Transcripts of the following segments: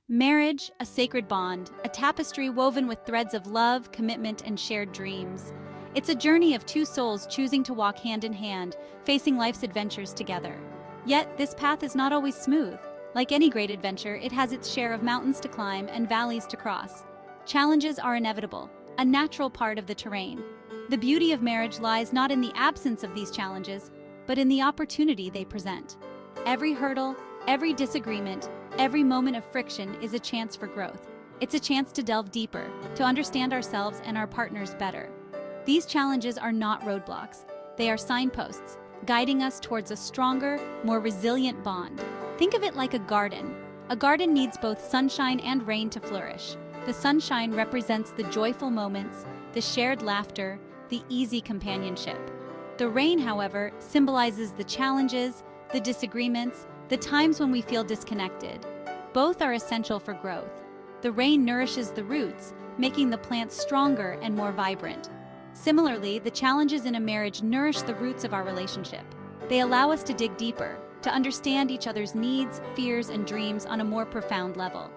Marriage, a sacred bond, a tapestry woven with threads of love, commitment, and shared dreams. It's a journey of two souls choosing to walk hand in hand, facing life's adventures together. Yet, this path is not always smooth. Like any great adventure, it has its share of mountains to climb and valleys to cross. Challenges are inevitable, a natural part of the terrain. The beauty of marriage lies not in the absence of these challenges, but in the opportunity they present. Every hurdle, every disagreement, every moment of friction is a chance for growth. It's a chance to delve deeper, to understand ourselves and our partners better. These challenges are not roadblocks. They are signposts, guiding us towards a stronger, more resilient bond. Think of it like a garden. A garden needs both sunshine and rain to flourish. The sunshine represents the joyful moments, the shared laughter, the easy companionship. The rain, however, symbolizes the challenges, the disagreements, the times when we feel disconnected. Both are essential for growth. The rain nourishes the roots, making the plants stronger and more vibrant. Similarly, the challenges in a marriage nourish the roots of our relationship. They allow us to dig deeper, to understand each other's needs, fears, and dreams on a more profound level.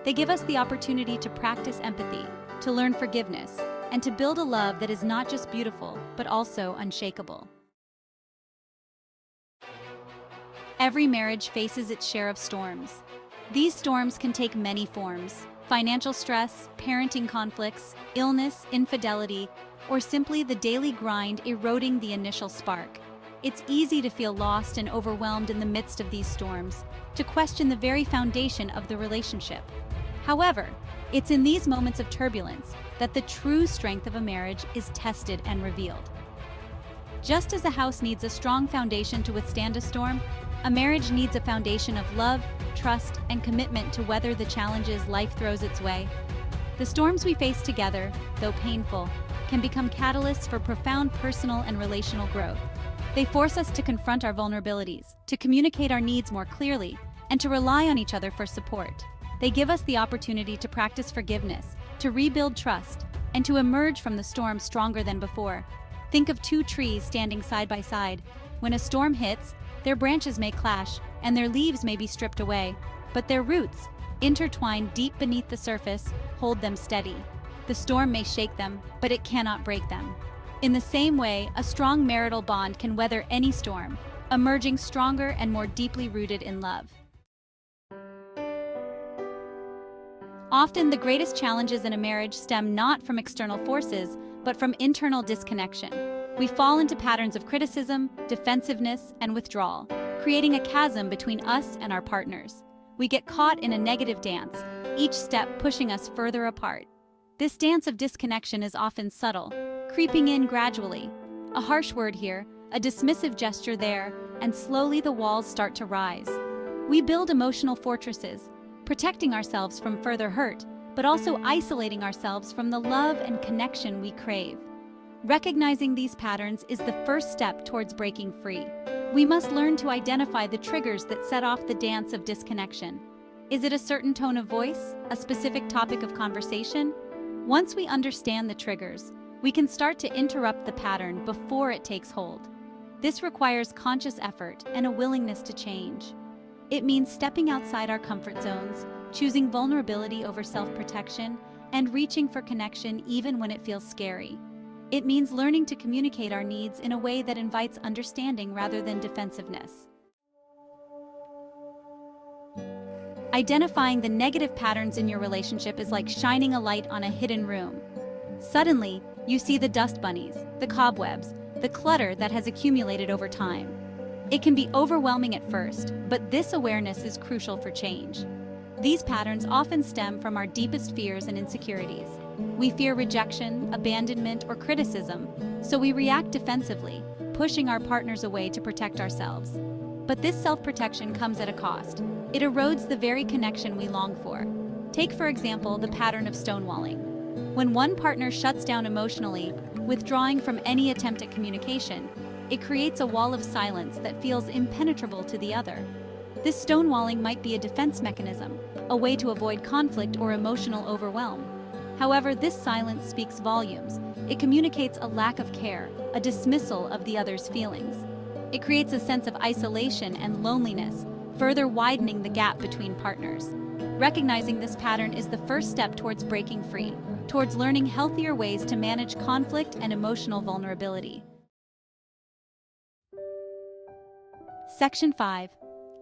They give us the opportunity to practice empathy, to learn forgiveness, and to build a love that is not just beautiful, but also unshakable. Every marriage faces its share of storms. These storms can take many forms: financial stress, parenting conflicts, illness, infidelity, or simply the daily grind eroding the initial spark. It's easy to feel lost and overwhelmed in the midst of these storms, to question the very foundation of the relationship. However, it's in these moments of turbulence that the true strength of a marriage is tested and revealed. Just as a house needs a strong foundation to withstand a storm, a marriage needs a foundation of love, trust, and commitment to weather the challenges life throws its way. The storms we face together, though painful, can become catalysts for profound personal and relational growth. They force us to confront our vulnerabilities, to communicate our needs more clearly, and to rely on each other for support. They give us the opportunity to practice forgiveness, to rebuild trust, and to emerge from the storm stronger than before. Think of two trees standing side by side. When a storm hits, their branches may clash, and their leaves may be stripped away, but their roots, intertwined deep beneath the surface, hold them steady. The storm may shake them, but it cannot break them. In the same way, a strong marital bond can weather any storm, emerging stronger and more deeply rooted in love. Often, the greatest challenges in a marriage stem not from external forces, but from internal disconnection. We fall into patterns of criticism, defensiveness, and withdrawal, creating a chasm between us and our partners. We get caught in a negative dance, each step pushing us further apart. This dance of disconnection is often subtle, creeping in gradually. A harsh word here, a dismissive gesture there, and slowly the walls start to rise. We build emotional fortresses, protecting ourselves from further hurt, but also isolating ourselves from the love and connection we crave. Recognizing these patterns is the first step towards breaking free. We must learn to identify the triggers that set off the dance of disconnection. Is it a certain tone of voice, a specific topic of conversation? Once we understand the triggers, we can start to interrupt the pattern before it takes hold. This requires conscious effort and a willingness to change. It means stepping outside our comfort zones, choosing vulnerability over self-protection, and reaching for connection even when it feels scary. It means learning to communicate our needs in a way that invites understanding rather than defensiveness. Identifying the negative patterns in your relationship is like shining a light on a hidden room. Suddenly, you see the dust bunnies, the cobwebs, the clutter that has accumulated over time. It can be overwhelming at first, but this awareness is crucial for change. These patterns often stem from our deepest fears and insecurities. We fear rejection, abandonment, or criticism, so we react defensively, pushing our partners away to protect ourselves. But this self-protection comes at a cost. It erodes the very connection we long for. Take, for example, the pattern of stonewalling. When one partner shuts down emotionally, withdrawing from any attempt at communication, it creates a wall of silence that feels impenetrable to the other. This stonewalling might be a defense mechanism, a way to avoid conflict or emotional overwhelm. However, this silence speaks volumes. It communicates a lack of care, a dismissal of the other's feelings. It creates a sense of isolation and loneliness, further widening the gap between partners. Recognizing this pattern is the first step towards breaking free, towards learning healthier ways to manage conflict and emotional vulnerability. Section 5.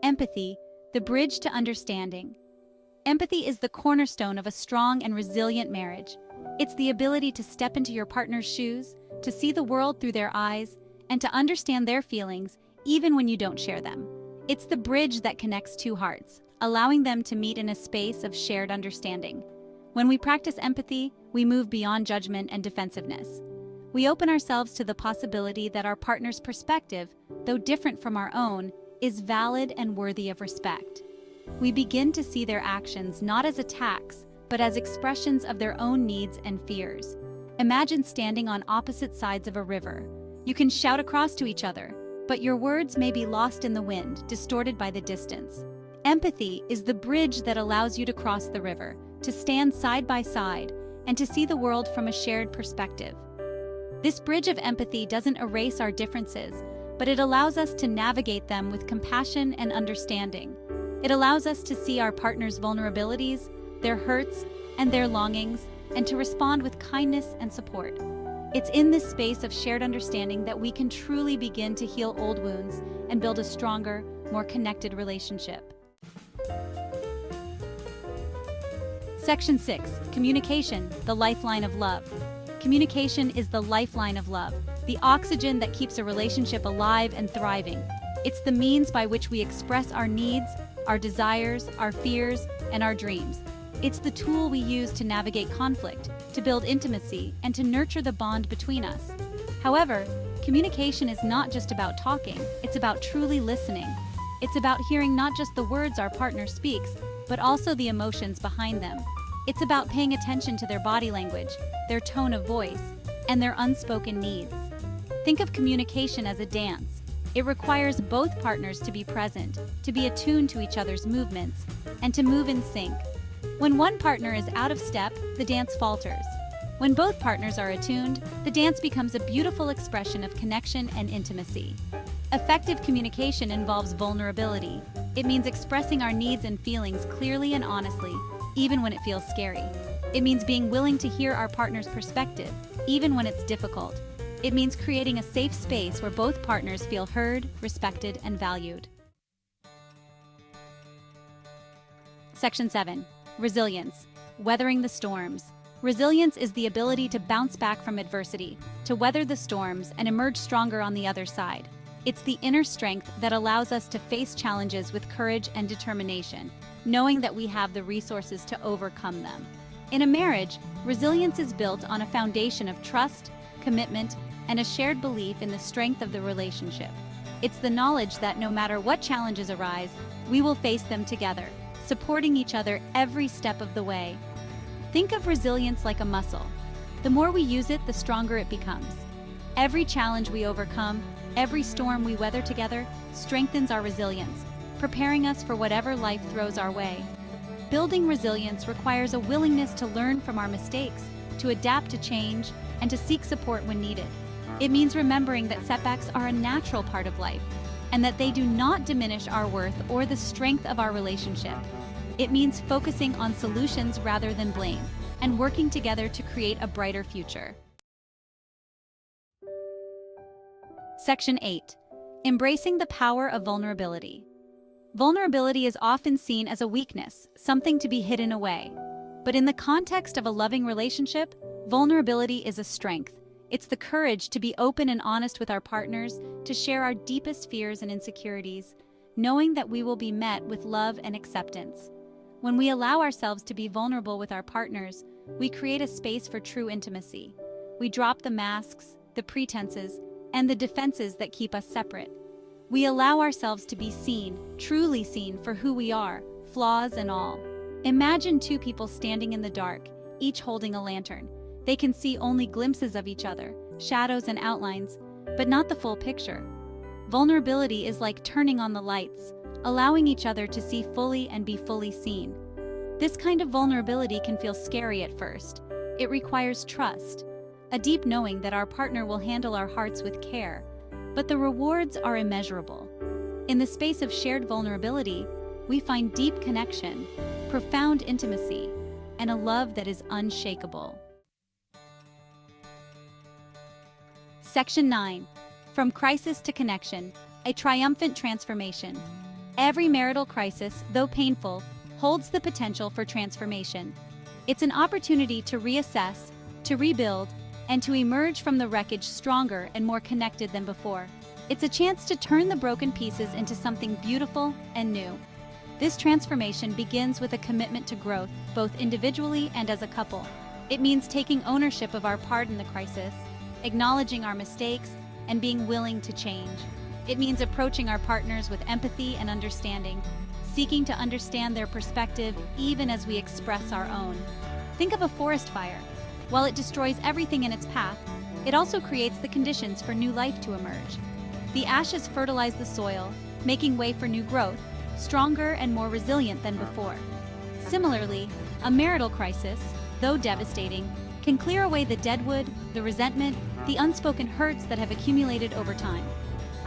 Empathy, the bridge to understanding. Empathy is the cornerstone of a strong and resilient marriage. It's the ability to step into your partner's shoes, to see the world through their eyes, and to understand their feelings even when you don't share them. It's the bridge that connects two hearts, allowing them to meet in a space of shared understanding. When we practice empathy, we move beyond judgment and defensiveness. We open ourselves to the possibility that our partner's perspective, though different from our own, is valid and worthy of respect. We begin to see their actions not as attacks, but as expressions of their own needs and fears. Imagine standing on opposite sides of a river. You can shout across to each other, but your words may be lost in the wind, distorted by the distance. Empathy is the bridge that allows you to cross the river, to stand side by side, and to see the world from a shared perspective. This bridge of empathy doesn't erase our differences, but it allows us to navigate them with compassion and understanding. It allows us to see our partner's vulnerabilities, their hurts, and their longings, and to respond with kindness and support. It's in this space of shared understanding that we can truly begin to heal old wounds and build a stronger, more connected relationship. Section 6. Communication, the lifeline of love. Communication is the lifeline of love, the oxygen that keeps a relationship alive and thriving. It's the means by which we express our needs, our desires, our fears, and our dreams. It's the tool we use to navigate conflict, to build intimacy, and to nurture the bond between us. However, communication is not just about talking, it's about truly listening. It's about hearing not just the words our partner speaks, but also the emotions behind them. It's about paying attention to their body language, their tone of voice, and their unspoken needs. Think of communication as a dance. It requires both partners to be present, to be attuned to each other's movements, and to move in sync. When one partner is out of step, the dance falters. When both partners are attuned, the dance becomes a beautiful expression of connection and intimacy. Effective communication involves vulnerability. It means expressing our needs and feelings clearly and honestly, even when it feels scary. It means being willing to hear our partner's perspective, even when it's difficult. It means creating a safe space where both partners feel heard, respected, and valued. Section 7. Resilience, weathering the storms. Resilience is the ability to bounce back from adversity, to weather the storms, and emerge stronger on the other side. It's the inner strength that allows us to face challenges with courage and determination, knowing that we have the resources to overcome them. In a marriage, resilience is built on a foundation of trust, commitment, and a shared belief in the strength of the relationship. It's the knowledge that no matter what challenges arise, we will face them together, supporting each other every step of the way. Think of resilience like a muscle. The more we use it, the stronger it becomes. Every challenge we overcome, every storm we weather together, strengthens our resilience, preparing us for whatever life throws our way. Building resilience requires a willingness to learn from our mistakes, to adapt to change, and to seek support when needed. It means remembering that setbacks are a natural part of life, and that they do not diminish our worth or the strength of our relationship. It means focusing on solutions rather than blame, and working together to create a brighter future. Section 8. Embracing the power of vulnerability. Vulnerability is often seen as a weakness, something to be hidden away. But in the context of a loving relationship, vulnerability is a strength. It's the courage to be open and honest with our partners, to share our deepest fears and insecurities, knowing that we will be met with love and acceptance. When we allow ourselves to be vulnerable with our partners, we create a space for true intimacy. We drop the masks, the pretenses, and the defenses that keep us separate. We allow ourselves to be seen, truly seen for who we are, flaws and all. Imagine two people standing in the dark, each holding a lantern. They can see only glimpses of each other, shadows and outlines, but not the full picture. Vulnerability is like turning on the lights, allowing each other to see fully and be fully seen. This kind of vulnerability can feel scary at first. It requires trust, a deep knowing that our partner will handle our hearts with care, but the rewards are immeasurable. In the space of shared vulnerability, we find deep connection, profound intimacy, and a love that is unshakable. Section 9. From Crisis to Connection, a Triumphant Transformation. Every marital crisis, though painful, holds the potential for transformation. It's an opportunity to reassess, to rebuild, and to emerge from the wreckage stronger and more connected than before. It's a chance to turn the broken pieces into something beautiful and new. This transformation begins with a commitment to growth, both individually and as a couple. It means taking ownership of our part in the crisis, acknowledging our mistakes, and being willing to change. It means approaching our partners with empathy and understanding, seeking to understand their perspective even as we express our own. Think of a forest fire. While it destroys everything in its path, it also creates the conditions for new life to emerge. The ashes fertilize the soil, making way for new growth, stronger and more resilient than before. Similarly, a marital crisis, though devastating, can clear away the deadwood, the resentment, the unspoken hurts that have accumulated over time.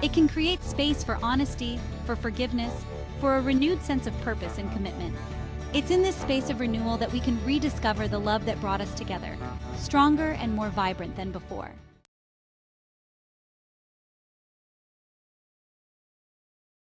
It can create space for honesty, for forgiveness, for a renewed sense of purpose and commitment. It's in this space of renewal that we can rediscover the love that brought us together, stronger and more vibrant than before.